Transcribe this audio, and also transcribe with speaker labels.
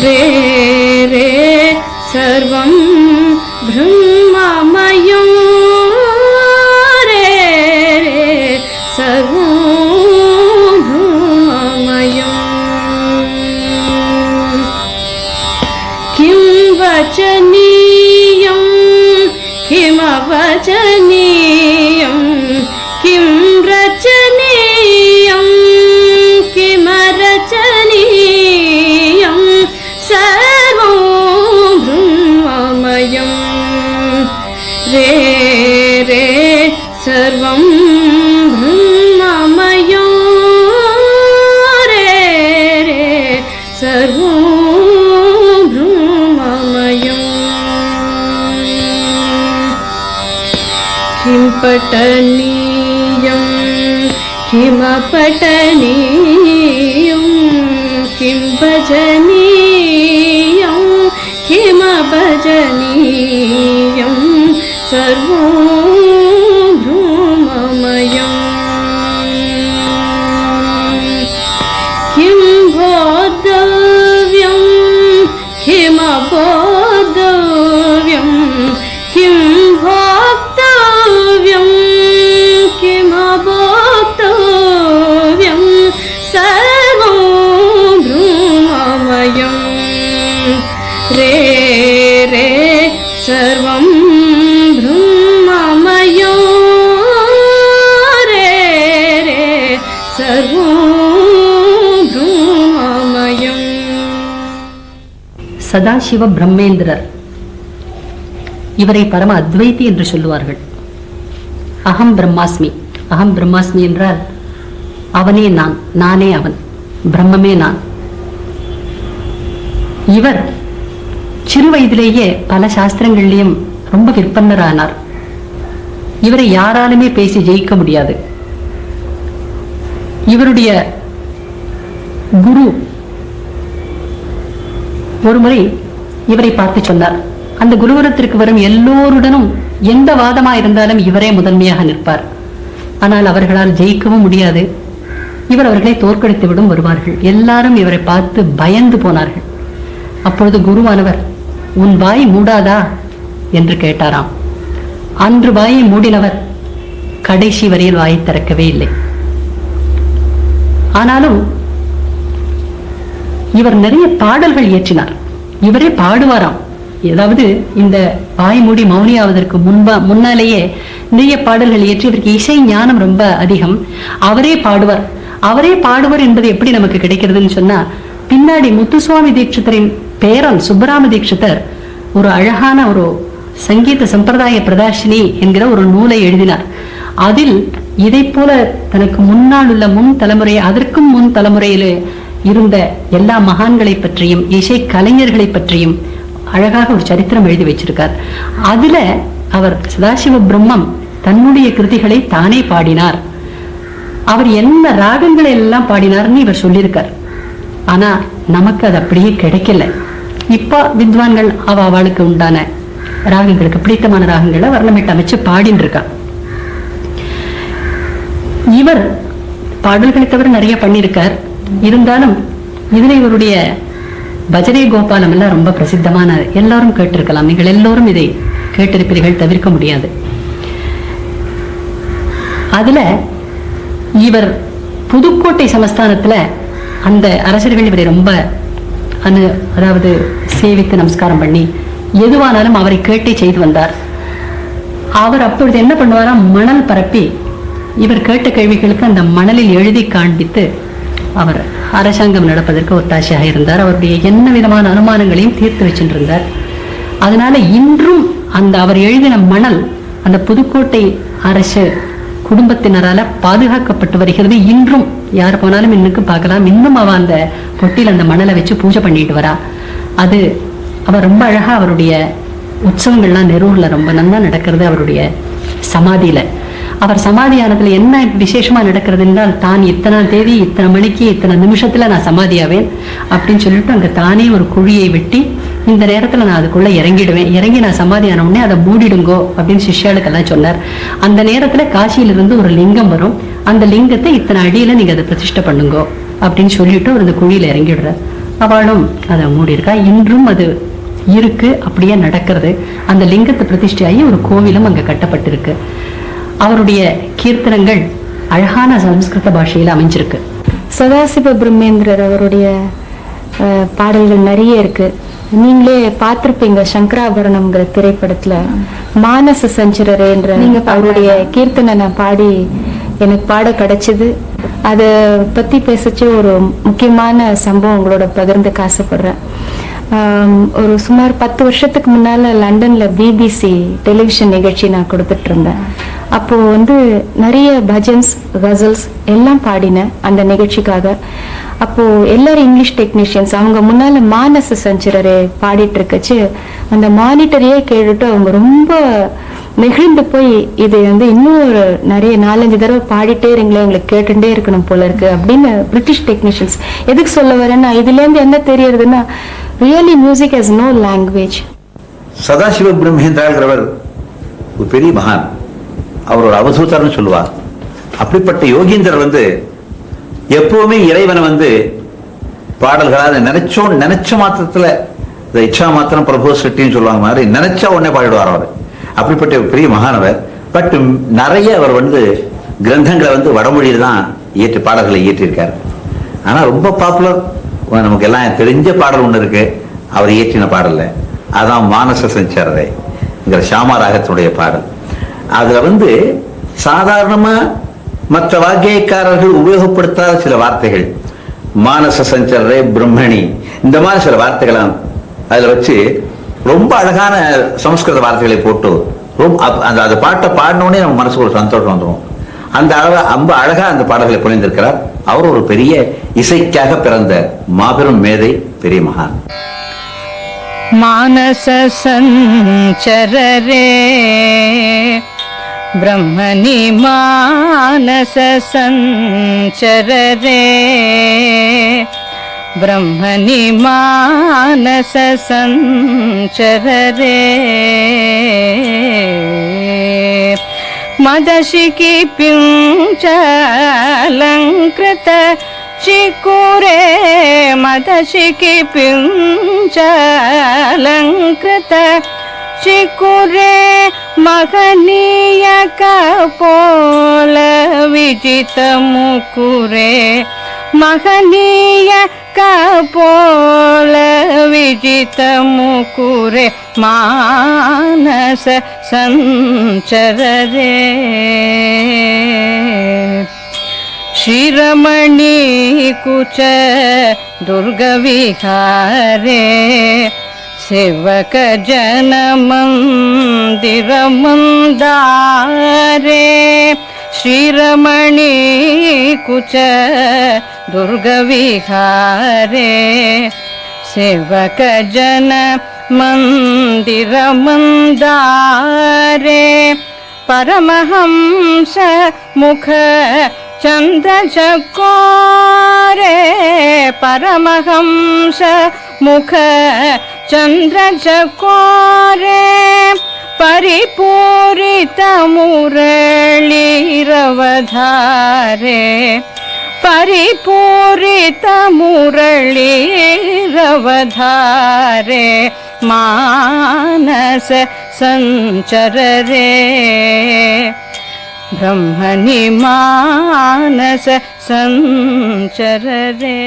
Speaker 1: रे रे सर्वं ब्रह्ममयं रे रे सर्वं ब्रह्ममयं किं वचनीयं किमवचनीयं किं रचनीयं किमरचनीयं सर्वं ब्रह्ममयं रे रे सर्वं ब्रह्ममयं रे रे सर्वं ब्रह्ममयं किं पठनीयं किमपठनीयं किं भजनीयं किमभजनीयं सर्वं ब्रह्ममयं किं बोद्धव्यं किमबोद्धव्यं किं भोक्तव्यं किमभोक्तव्यं सर्वं ब्रह्ममयं रे रे सर्वं ब्रह्ममयं रे रे सर्वं ब्रह्ममयं.
Speaker 2: சதாசிவ பிரம்மேந்திரர் இவரை பரம அத்வைதி என்று சொல்லுவார்கள். அகம் பிரம்மாஸ்மி, அகம் பிரம்மாஸ்மி என்றால் அவனே நான், நானே அவன், பிரம்மமே நான். இவர் சிறு வயதிலேயே பல சாஸ்திரங்கள்லயும் ரொம்ப விற்பன்னரானார். இவரை யாராலுமே பேசி ஜெயிக்க முடியாது. இவருடைய குரு ஒருமுறை இவரை பார்த்து சொன்னார், அந்த குருவரத்திற்கு வரும் எல்லோருடனும் எந்த வாதமா இருந்தாலும் இவரே முதன்மையாக நிற்பார். ஆனால் அவர்களால் ஜெயிக்கவும் முடியாது. இவர் அவர்களை தோற்கடித்து விடும் வருவார்கள். எல்லாரும் இவரை பார்த்து பயந்து போனார்கள். அப்பொழுது குருவானவர், உன் வாய் மூடாதா என்று கேட்டாராம். அன்று வாயை மூடினவர் கடைசி வரையில் வாயை திறக்கவே இல்லை. ஆனாலும் இவர் நிறைய பாடல்கள் இயற்றினார். இவரே பாடுவாராம். ஏதாவது இந்த வாய் மூடி மௌனியாவதற்கு முன்னாலேயே நிறைய பாடல்கள் இயற்றி, இவருக்கு இசை ஞானம் ரொம்ப அதிகம். அவரே பாடுவார். அவரே பாடுவார் என்பது எப்படி நமக்கு கிடைக்கிறதுன்னு சொன்னா, பின்னாடி முத்துசுவாமி தீட்சிதரின் பேரன் சுப்பராம தீட்சிதர் ஒரு அழகான ஒரு சங்கீத சம்பிரதாய பிரதாசினி என்கிற ஒரு நூலை எழுதினார். அதில் இதை போல தனக்கு முன்னால் உள்ள முன் தலைமுறை, அதற்கும் முன் தலைமுறையில இருந்த எல்லா மகான்களை பற்றியும் இசை கலைஞர்களை பற்றியும் அழகாக ஒரு சரித்திரம் எழுதி வச்சிருக்கார். அதுல அவர் சதாசிவ பிரம்மம் தன்னுடைய கிருதிகளை தானே பாடினார். அவர் என்ன ராகங்களை எல்லாம் பாடினார்னு இவர் சொல்லியிருக்கார். ஆனா நமக்கு அது அப்படியே கிடைக்கல. இப்ப வித்வான்கள் அவளுக்கு உண்டான ராகங்களுக்கு பிடித்தமான ராகங்களை வர்ணமிட்டு அமைச்சு பாடின்னு இருக்கா. இவர் பாடல்களை தவிர நிறைய பண்ணியிருக்கார். இருந்தாலும் இதுல இவருடைய பஜனை கோபாலம் எல்லாம் ரொம்ப பிரசித்தமான, எல்லாரும் கேட்டிருக்கலாம். நீங்கள் எல்லோரும் இதை கேட்டிருப்பீர்கள், தவிர்க்க முடியாது. அதுல இவர் புதுக்கோட்டை சமஸ்தானத்துல அந்த அரசர்கள் இவரை ரொம்ப அதாவது சேவித்து நமஸ்காரம் பண்ணி எதுவானாலும் அவரை கேட்டே செய்து வந்தார். அவர் அப்பொழுது என்ன பண்ணுவாராம், மணல் பரப்பி இவர் கேட்ட கேள்விகளுக்கு அந்த மணலில் எழுதி காண்பித்து அவர் அரசாங்கம் நடப்பதற்கு ஒத்தாசையாக இருந்தார். அவருடைய என்ன விதமான அனுமானங்களையும் தீர்த்து வச்சுருந்தார். அதனால இன்றும் அந்த அவர் எழுதின மணல் அந்த புதுக்கோட்டை அரசு குடும்பத்தினரால பாதுகாக்கப்பட்டு வருகிறது. இன்றும் யார் போனாலும் இன்னுக்கு பார்க்கலாம். இன்னும் அவ அந்த பொட்டியில் அந்த மணலை வச்சு பூஜை பண்ணிட்டு வரா. அது அவர் ரொம்ப அழகா, அவருடைய உற்சவங்கள்லாம் நெரூர்ல ரொம்ப நல்லா நடக்கிறது. அவருடைய சமாதியில, அவர் சமாதியானதுல என்ன விசேஷமா நடக்கிறது என்றால், தான் இத்தனை தேதி இத்தனை மணிக்கு இத்தனை நிமிஷத்துல நான் சமாதியாவேன் அப்படின்னு சொல்லிட்டு அங்க தானே ஒரு குழியை வெட்டி, இந்த நேரத்துல நான் அதுக்குள்ள இறங்கிடுவேன், இறங்கி நான் சமாதியான உடனே அதை மூடிடுங்கோ அப்படின்னு சிஷ்யாளுக்கெல்லாம் சொன்னார். அந்த நேரத்துல காசியிலிருந்து ஒரு லிங்கம் வரும். அந்த லிங்கத்தை இத்தனை அடியில நீங்க அதை பிரதிஷ்டை பண்ணுங்கோ அப்படின்னு சொல்லிட்டு அவர் அந்த குழியில இறங்கிடுறார். அவளும் அதை மூடி இருக்கா. இன்றும் அது இருக்கு, அப்படியே நடக்கிறது. அந்த லிங்கத்தை பிரதிஷ்டையாகி ஒரு கோவிலும் அங்க கட்டப்பட்டிருக்கு. அவருடைய கீர்த்தனங்கள் அழகான சமஸ்கிருத பாஷையில அமைஞ்சிருக்கு.
Speaker 3: சதாசிவ பிரம்மேந்திரர் அவருடைய பாடல்கள் நிறைய இருக்கு. நீங்களே பார்த்திருப்பீங்க சங்கராபரணம்ங்கிற திரைப்படத்துல மானச சஞ்சரரே என்ற அவருடைய கீர்த்தனை நான் பாடி எனக்கு பாட கிடைச்சது. அதை பத்தி பேசச்சு ஒரு முக்கியமான சம்பவம் உங்களோட பகிர்ந்துக்க ஆசைப்படுறேன். ஒரு சுமார் 10 வருஷத்துக்கு முன்னால லண்டன்ல பிபிசி டெலிவிஷன் நிகழ்ச்சி நான் கொடுத்துட்டு இருந்தேன். அப்போ நிறைய பஜன்ஸ் கசல்ஸ் எல்லாம் பாடினேன் அந்த நிகழ்ச்சிக்காக. அப்போ எல்லாரும் இங்கிலீஷ் டெக்னீஷியன்ஸ் அவங்க முன்னால மானச சஞ்சரரே பாடிட்டு இருக்கச்சு அந்த மானிட்டரையே கேட்டுட்டு அவங்க ரொம்ப நெகிழ்ந்து போய் இது இன்னும் ஒரு நிறைய 4-5 தடவை பாடிட்டே இருங்களே, எங்களுக்கு கேட்டுட்டே இருக்கணும் போல இருக்கு அப்படின்னு பிரிட்டிஷ் டெக்னீஷியன்ஸ். எதுக்கு சொல்ல வரேன்னா இதுல இருந்து என்ன தெரியறதுன்னா really music has no language.
Speaker 4: Sadasiva Brahmendrar ஒரு பெரிய மகான், அவரோட அவசூத்தர்னு சொல்லுவார். அப்படிப்பட்ட யோகீந்திரர் எப்பவுமே இறைவனை பாடல்களா நினைச்ச மாத்திரத்துல இச்சா மாத்திரம் பிரபு சிட்டின்னு சொல்லுவாங்க மாதிரி நினைச்சா உடனே பாடிடுவார் அவர். அப்படிப்பட்ட ஒரு பெரிய மகானவர். பட் நிறைய அவர் கிரந்தங்களை வடமொழியில தான் பாடல்களை இயற்றியிருக்காரு. ஆனா ரொம்ப பாப்புலர், நமக்கு எல்லாம் தெரிஞ்ச பாடல் ஒண்ணு இருக்கு அவர் இயற்றின பாடல்ல, அதான் மானச சஞ்சரரேங்கிற ஷாமா ராகத்தினுடைய பாடல். அதுல சாதாரணமா மற்ற வாக்கியக்காரர்கள் உபயோகப்படுத்தாத சில வார்த்தைகள், மானச சஞ்சரரே பிரம்மணி, இந்த மாதிரி சில வார்த்தைகள் அதுல வச்சு ரொம்ப அழகான சமஸ்கிருத வார்த்தைகளை போட்டு அந்த பாட்டை பாடினோடனே நம்ம மனசுக்கு ஒரு சந்தோஷம் வந்துடும். அந்த ரொம்ப அழகா அந்த பாடல்களை புரிந்திருக்கிறார். அவர் ஒரு பெரிய இசைக்காக பிறந்த மாபெரும் மேதை, பெரிய மகான்.
Speaker 5: மானச சஞ்சரரே பிரம்மணி மானச சஞ்சரரே பிரம்மணி மானச சஞ்சரரே மதசிகி பிஞ்சலங்கிருத ಚಿಕ್ಕೂರೇ ಮದಶಿಕಿ ಪಿಂಚಲಂಕೃತ ಚಿಕ್ಕೂರೇ ಮಹನೀಯ ಕಪೋಲ ವಿಜಿತ ಮುಕುರೇ ಮಹನೀಯ ಕಪೋಲ ವಿಜಿತ ಮುಕುರೇ ಮಾನಸ ಸಂಚರರೇ ಶ್ರೀರಮಣಿ ಕುಚ ದುರ್ಗ ವಿಹಾರೇ ಸೇವಕ ಜನ ಮಂದಿರ ಮಂದಾರೇ ಶ್ರೀರಮಣಿ ಕುಚ ದುರ್ಗ ವಿಹಾರೇ ಸೇವಕ ಜನ ಮಂದಿರ ಮಂದಾರೇ ಪರಮಹಂಸ ಮುಖ ಚಂದ್ರ ಚಕೋರೆ ಪರಮಹಂಸ ಮುಖ ಚಂದ್ರ ಚಕೋರೆ ಪರಿಪೂರಿತ ಮುರಳೀರವಧಾರೆ ಪರಿಪೂರಿತ ಮುರಳೀರವಧಾರೆ ಮಾನಸ ಸಂಚರರೇ ಬ್ರಹ್ಮಣಿ ಮಾನಸ ಸಂಚರರೇ.